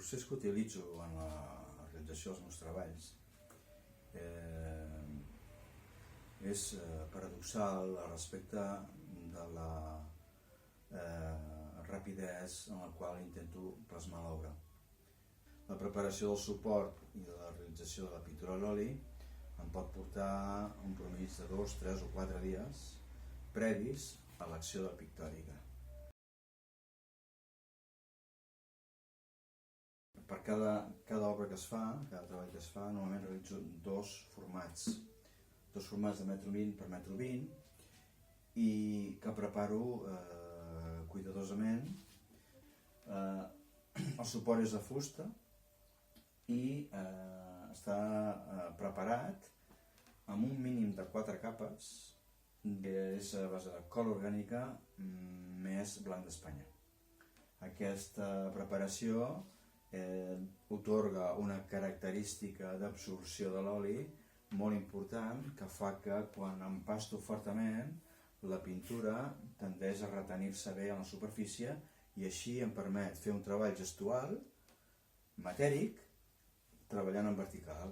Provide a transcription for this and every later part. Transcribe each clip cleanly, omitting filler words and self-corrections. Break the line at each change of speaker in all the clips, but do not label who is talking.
procés que utilitzo en la realització dels meus treballs és paradoxal respecte de la rapidesa en la qual intento plasmar l'obra. La preparació del suport i de la realització de la pintura a l'oli em pot portar un promís de 2, 3 o 4 dies previs a l'acció de pictòrica. Per cada obra que es fa, cada treball que es fa, normalment realitzo dos formats de 1,20 per 1,20 m i que preparo cuidadosament. El suport és de fusta i està preparat amb un mínim de 4 capes, que és a base de cola orgànica més blanc d'Espanya. Aquesta preparació atorga una característica d'absorció de l'oli molt important, que fa que quan empasto fortament la pintura tendeix a retenir-se bé en la superfície i així em permet fer un treball gestual, matèric, treballant en vertical.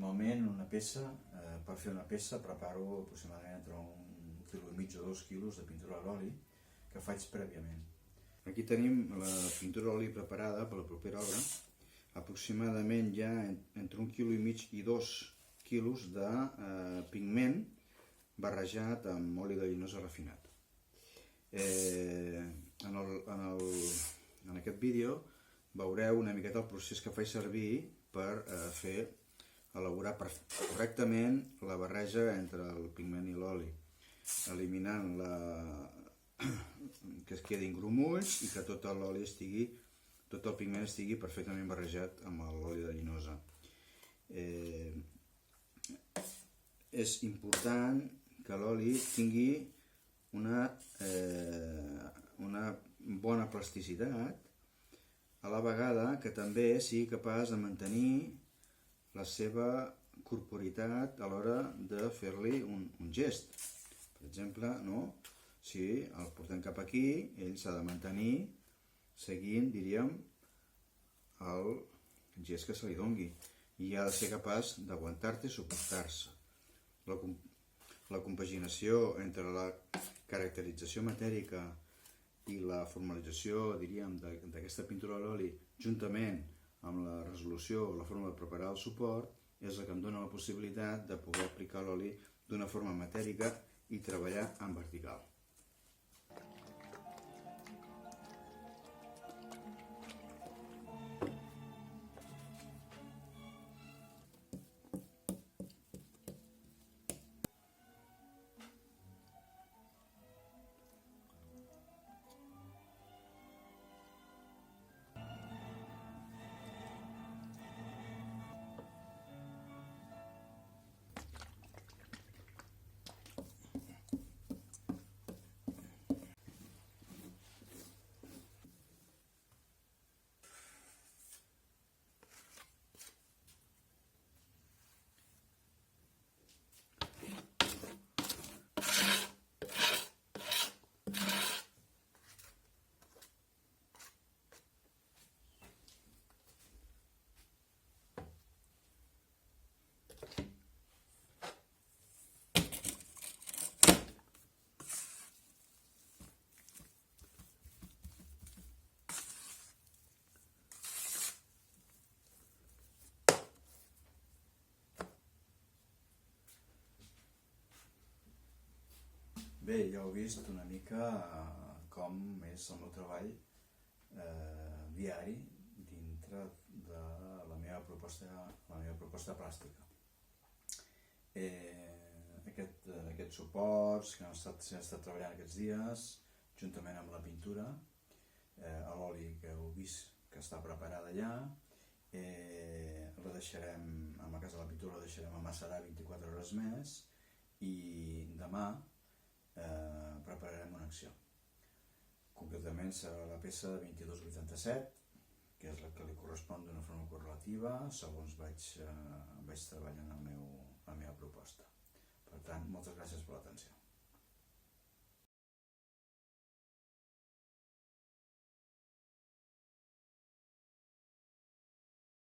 Normalment per fer una peça preparo aproximadament entre 1,5 kg o 2 kg de pintura a l'oli que faig prèviament. Aquí tenim la pintura a l'oli preparada per la propera obra, aproximadament ja entre 1,5 kg i 2 kg de pigment barrejat amb oli de llinosa refinat. En aquest vídeo veureu una miqueta el procés que faig servir per elaborar correctament la barreja entre el pigment i l'oli, eliminant que es quedin grumolls i que tot el pigment estigui perfectament barrejat amb l'oli de llinosa. És important que l'oli tingui una bona plasticitat, a la vegada que també sigui capaç de mantenir la seva corporitat a l'hora de fer-li un gest. Per exemple, si el portem cap aquí, ell s'ha de mantenir seguint, diríem, el gest que se li doni i ha de ser capaç d'aguantar-te i suportar-se. La compaginació entre la caracterització matèrica i la formalització, diríem, d'aquesta pintura a l'oli, juntament amb la resolució o la forma de preparar el suport, és la que em dona la possibilitat de poder aplicar l'oli d'una forma matèrica i treballar en vertical. bé, ja heu vist una mica com és el meu treball diari dintre de la meva proposta plàstica. Aquests suports que s'han estat treballant aquests dies, juntament amb la pintura, a l'oli que heu vist que està preparada ja, la deixarem, en el cas de la pintura la deixarem amassar 24 hores més i demà prepararem una acció. Concretament serà la peça 2287, que és la que li correspon d'una forma correlativa segons vaig treballant la meva proposta. Per tant, moltes gràcies per l'atenció.